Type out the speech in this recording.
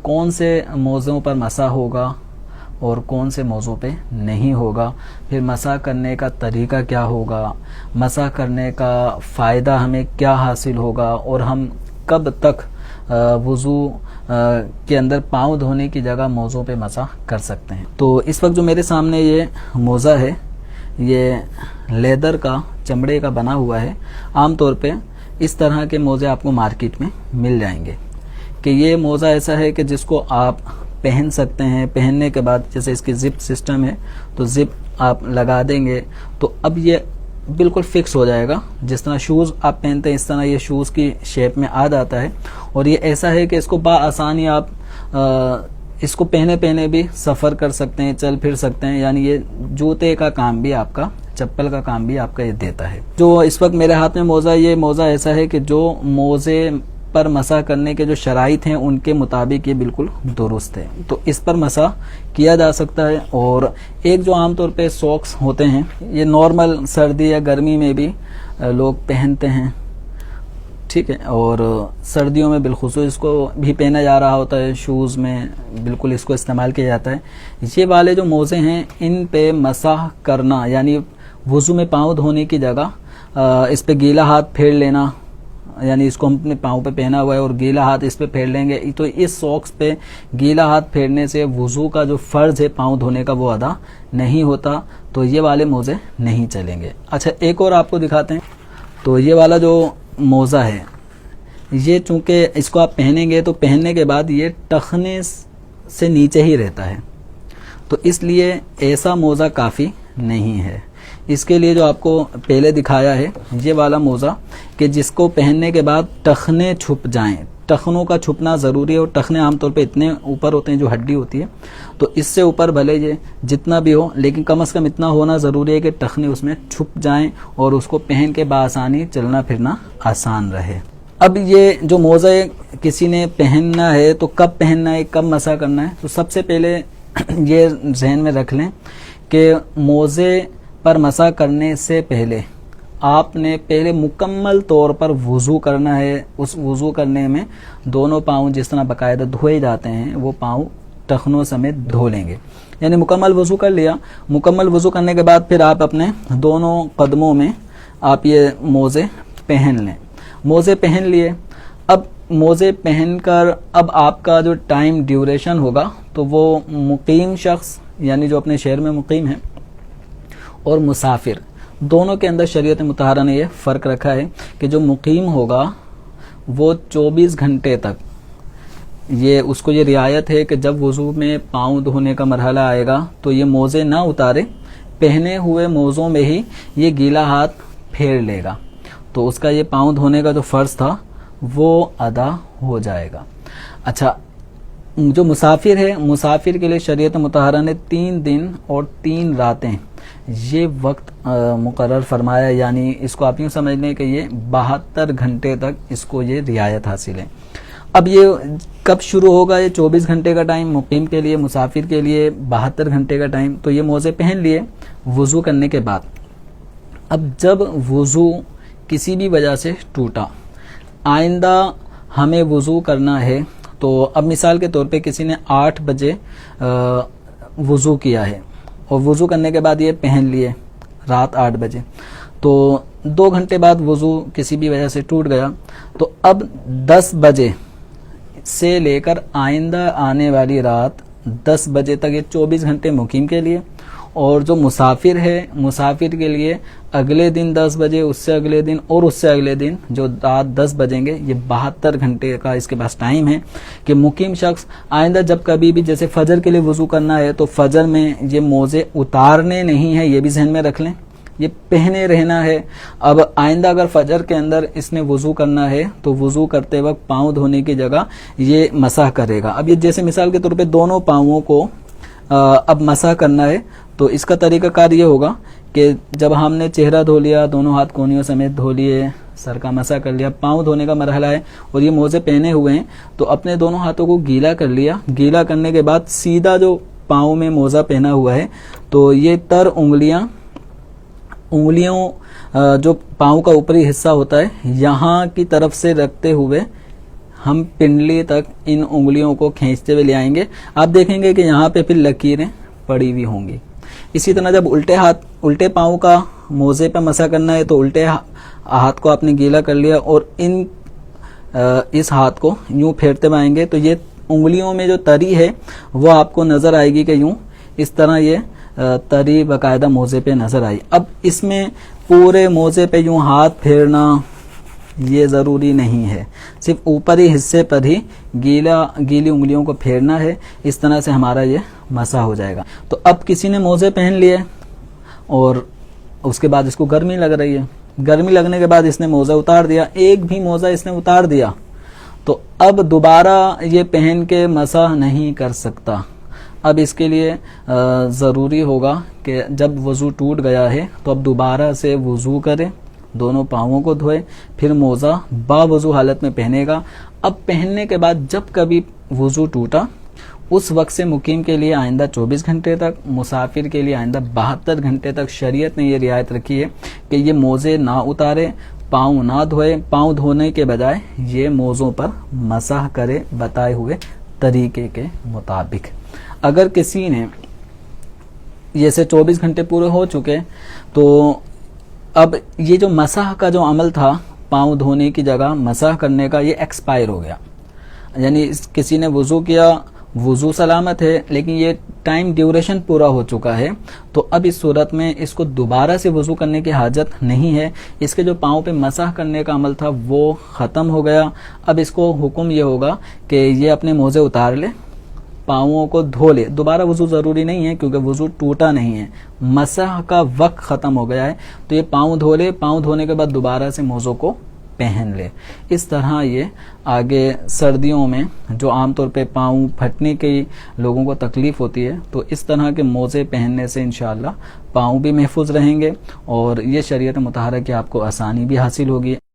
کون سے موضوع پر مسح ہوگا اور کون سے موضوع پہ نہیں ہوگا، پھر مسح کرنے کا طریقہ کیا ہوگا، مسح کرنے کا فائدہ ہمیں کیا حاصل ہوگا، اور ہم کب تک وضو کے اندر پاؤں دھونے کی جگہ موضوع پہ مسح کر سکتے ہیں۔ تو اس وقت جو میرے سامنے یہ موزہ ہے، یہ لیدر کا، چمڑے کا بنا ہوا ہے۔ عام طور پہ اس طرح کے موزے آپ کو مارکیٹ میں مل جائیں گے کہ یہ موزہ ایسا ہے کہ جس کو آپ پہن سکتے ہیں۔ پہننے کے بعد جیسے اس کی زپ سسٹم ہے تو زپ آپ لگا دیں گے تو اب یہ بالکل فکس ہو جائے گا، جس طرح شوز آپ پہنتے ہیں اس طرح یہ شوز کی شیپ میں آ جاتا ہے، اور یہ ایسا ہے کہ اس کو بآسانی آپ اس کو پہنے بھی سفر کر سکتے ہیں، چل پھر سکتے ہیں، یعنی یہ جوتے کا کام بھی آپ کا، چپل کا کام بھی آپ کا یہ دیتا ہے۔ جو اس وقت میرے ہاتھ میں موزہ، یہ موزہ ایسا ہے کہ جو موزے پر مسح کرنے کے جو شرائط ہیں ان کے مطابق یہ بالکل درست ہے، تو اس پر مسح کیا جا سکتا ہے۔ اور ایک جو عام طور پہ ساکس ہوتے ہیں، یہ نارمل سردی یا گرمی میں بھی لوگ پہنتے ہیں، ٹھیک ہے، اور سردیوں میں بالخصوص اس کو بھی پہنا جا رہا ہوتا ہے، شوز میں بالکل اس کو استعمال کیا جاتا ہے۔ یہ والے جو موزے ہیں ان پہ مسح کرنا، یعنی وضو میں پاؤں دھونے کی جگہ اس پہ گیلا ہاتھ پھیر لینا، یعنی اس کو ہم اپنے پاؤں پہ پہنا ہوا ہے اور گیلا ہاتھ اس پہ پھیر لیں گے، تو اس ساکس پہ گیلا ہاتھ پھیرنے سے وضو کا جو فرض ہے پاؤں دھونے کا وہ ادا نہیں ہوتا، تو یہ والے موزے نہیں چلیں گے۔ اچھا ایک اور آپ کو دکھاتے ہیں۔ تو یہ والا جو موزہ ہے، یہ چونکہ اس کو آپ پہنیں گے تو پہننے کے بعد یہ ٹخنے سے نیچے ہی رہتا ہے، تو اس لیے ایسا موزہ کافی نہیں ہے۔ اس کے لیے جو آپ کو پہلے دکھایا ہے یہ والا موزہ کہ جس کو پہننے کے بعد ٹخنے چھپ جائیں، ٹخنوں کا چھپنا ضروری ہے، اور ٹخنے عام طور پہ اتنے اوپر ہوتے ہیں جو ہڈی ہوتی ہے، تو اس سے اوپر بھلے یہ جتنا بھی ہو لیکن کم از کم اتنا ہونا ضروری ہے کہ ٹخنے اس میں چھپ جائیں اور اس کو پہن کے بآسانی چلنا پھرنا آسان رہے۔ اب یہ جو موزہ کسی نے پہننا ہے تو کب پہننا ہے، کب مسح کرنا ہے، تو سب سے پہلے یہ ذہن میں رکھ لیں کہ موزے پر مسح کرنے سے پہلے آپ نے پہلے مکمل طور پر وضو کرنا ہے۔ اس وضو کرنے میں دونوں پاؤں جس طرح باقاعدہ دھوئے جاتے ہیں وہ پاؤں ٹخنوں سمیت دھو لیں گے، یعنی مکمل وضو کر لیا۔ مکمل وضو کرنے کے بعد پھر آپ اپنے دونوں قدموں میں آپ یہ موزے پہن لیں۔ موزے پہن لیے، اب موزے پہن کر اب آپ کا جو ٹائم ڈیوریشن ہوگا تو وہ مقیم شخص یعنی جو اپنے شہر میں مقیم ہے اور مسافر دونوں کے اندر شریعت مطہرہ نے یہ فرق رکھا ہے کہ جو مقیم ہوگا وہ 24 گھنٹے تک اس کو یہ رعایت ہے کہ جب وضو میں پاؤں دھونے کا مرحلہ آئے گا تو یہ موزے نہ اتارے، پہنے ہوئے موزوں میں ہی یہ گیلا ہاتھ پھیر لے گا، تو اس کا یہ پاؤں دھونے کا جو فرض تھا وہ ادا ہو جائے گا۔ اچھا جو مسافر ہے، مسافر کے لیے شریعت مطہرہ نے 3 دن اور 3 راتیں یہ وقت مقرر فرمایا، یعنی اس کو آپ یوں سمجھ لیں کہ یہ 72 گھنٹے تک اس کو یہ رعایت حاصل ہے۔ اب یہ کب شروع ہوگا؟ یہ 24 گھنٹے کا ٹائم مقیم کے لیے، مسافر کے لیے 72 گھنٹے کا ٹائم۔ تو یہ موزے پہن لیے وضو کرنے کے بعد، اب جب وضو کسی بھی وجہ سے ٹوٹا، آئندہ ہمیں وضو کرنا ہے، تو اب مثال کے طور پہ کسی نے 8 بجے وضو کیا ہے اور وضو کرنے کے بعد یہ پہن لیے رات 8 بجے، تو 2 گھنٹے بعد وضو کسی بھی وجہ سے ٹوٹ گیا، تو اب 10 بجے سے لے کر آئندہ آنے والی رات 10 بجے تک یہ 24 گھنٹے مقیم کے لیے، اور جو مسافر ہے مسافر کے لیے اگلے دن 10 بجے، اس سے اگلے دن اور اس سے اگلے دن جو رات 10 بجیں گے، یہ 72 گھنٹے کا اس کے پاس ٹائم ہے کہ مقیم شخص آئندہ جب کبھی بھی جیسے فجر کے لیے وضو کرنا ہے تو فجر میں یہ موزے اتارنے نہیں ہیں، یہ بھی ذہن میں رکھ لیں، یہ پہنے رہنا ہے۔ اب آئندہ اگر فجر کے اندر اس نے وضو کرنا ہے تو وضو کرتے وقت پاؤں دھونے کی جگہ یہ مسح کرے گا۔ اب یہ جیسے مثال کے طور پہ دونوں پاؤں کو اب مسح کرنا ہے، تو اس کا طریقہ کار یہ ہوگا کہ جب ہم نے چہرہ دھو لیا، دونوں ہاتھ کونیوں سمیت دھو لیے، سر کا مسح کر لیا، پاؤں دھونے کا مرحلہ ہے اور یہ موزے پہنے ہوئے ہیں، تو اپنے دونوں ہاتھوں کو گیلا کر لیا۔ گیلا کرنے کے بعد سیدھا جو پاؤں میں موزہ پہنا ہوا ہے تو یہ تر انگلیوں جو پاؤں کا اوپری حصہ ہوتا ہے یہاں کی طرف سے رکھتے ہوئے ہم پنڈلی تک ان انگلیوں کو کھینچتے ہوئے لے آئیں گے. آپ دیکھیں گے کہ یہاں پہ پھر لکیریں پڑی ہوئی ہوں گی. اسی طرح جب الٹے پاؤں کا موزے پہ مسح کرنا ہے تو الٹے ہاتھ کو آپ نے گیلا کر لیا اور اس ہاتھ کو یوں پھیرتے ہوئے آئیں گے تو یہ انگلیوں میں جو تری ہے وہ آپ کو نظر آئے گی کہ یوں اس طرح یہ تری باقاعدہ موزے پہ نظر آئی. اب اس میں پورے موزے پہ یوں ہاتھ پھیرنا یہ ضروری نہیں ہے, صرف اوپری حصے پر ہی گیلی انگلیوں کو پھیرنا ہے. اس طرح سے ہمارا یہ مسح ہو جائے گا. تو اب کسی نے موزے پہن لیے اور اس کے بعد اس کو گرمی لگ رہی ہے, گرمی لگنے کے بعد اس نے موزہ اتار دیا, ایک بھی موزہ اس نے اتار دیا تو اب دوبارہ یہ پہن کے مسح نہیں کر سکتا. اب اس کے لیے ضروری ہوگا کہ جب وضو ٹوٹ گیا ہے تو اب دوبارہ سے وضو کرے, دونوں پاؤں کو دھوئے, پھر موزہ باوضو حالت میں پہنے گا. اب پہننے کے بعد جب کبھی وضو ٹوٹا اس وقت سے مقیم کے لیے آئندہ 24 گھنٹے تک, مسافر کے لیے آئندہ 72 گھنٹے تک شریعت نے یہ رعایت رکھی ہے کہ یہ موزے نہ اتارے, پاؤں نہ دھوئے, پاؤں دھونے کے بجائے یہ موزوں پر مسح کرے بتائے ہوئے طریقے کے مطابق. اگر کسی نے جیسے 24 گھنٹے پورے ہو چکے تو اب یہ جو مسح کا جو عمل تھا پاؤں دھونے کی جگہ مسح کرنے کا یہ ایکسپائر ہو گیا, یعنی کسی نے وضو کیا, وضو سلامت ہے لیکن یہ ٹائم ڈیوریشن پورا ہو چکا ہے تو اب اس صورت میں اس کو دوبارہ سے وضو کرنے کی حاجت نہیں ہے. اس کے جو پاؤں پہ مسح کرنے کا عمل تھا وہ ختم ہو گیا. اب اس کو حکم یہ ہوگا کہ یہ اپنے موزے اتار لے, پاؤں کو دھو لے. دوبارہ وضو ضروری نہیں ہے کیونکہ وضو ٹوٹا نہیں ہے, مسح کا وقت ختم ہو گیا ہے تو یہ پاؤں دھو لے, پاؤں دھونے کے بعد دوبارہ سے موزوں کو پہن لے. اس طرح یہ آگے سردیوں میں جو عام طور پہ پاؤں پھٹنے کی لوگوں کو تکلیف ہوتی ہے تو اس طرح کے موزے پہننے سے انشاءاللہ پاؤں بھی محفوظ رہیں گے اور یہ شریعت مطہرہ کی آپ کو آسانی بھی حاصل ہوگی.